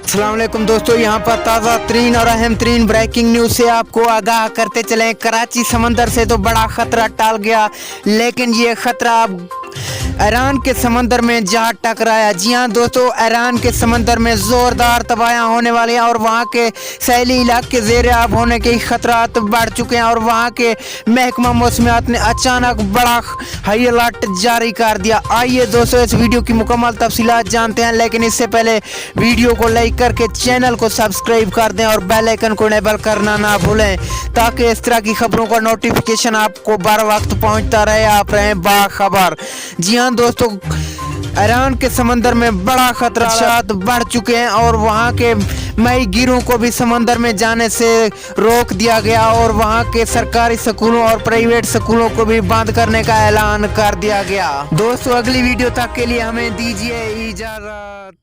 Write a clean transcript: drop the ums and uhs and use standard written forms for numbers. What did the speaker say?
अस्सलाम वालेकुम दोस्तों, यहाँ पर ताज़ा तरीन और अहम तरीन ब्रेकिंग न्यूज़ से आपको आगाह करते चलें। कराची समंदर से तो बड़ा ख़तरा टाल गया, लेकिन ये ख़तरा अब ईरान के समंदर में जा टकराया। जी हाँ दोस्तों, ईरान के समंदर में ज़ोरदार तबाहियाँ होने वाली हैं और वहाँ के सैली इलाके ज़ेर आब होने के खतरात बढ़ चुके हैं और वहाँ के महकमा मौसमियात ने अचानक बड़ा हाई अलर्ट जारी कर दिया। आइए दोस्तों इस वीडियो की मुकम्मल तफसीलात जानते हैं, लेकिन इससे पहले वीडियो को लाइक करके चैनल को सब्सक्राइब कर दें और बेल आइकन को इनेबल करना ना भूलें, ताकि इस तरह की खबरों का नोटिफिकेशन आपको बर वक्त पहुँचता रहे, आप रहें बाखबर। जी हाँ दोस्तों, ईरान के समंदर में बड़ा खतरात बढ़ चुके हैं और वहाँ के माही गिरों को भी समंदर में जाने से रोक दिया गया और वहाँ के सरकारी स्कूलों और प्राइवेट स्कूलों को भी बंद करने का ऐलान कर दिया गया। दोस्तों अगली वीडियो तक के लिए हमें दीजिए इजाज़त।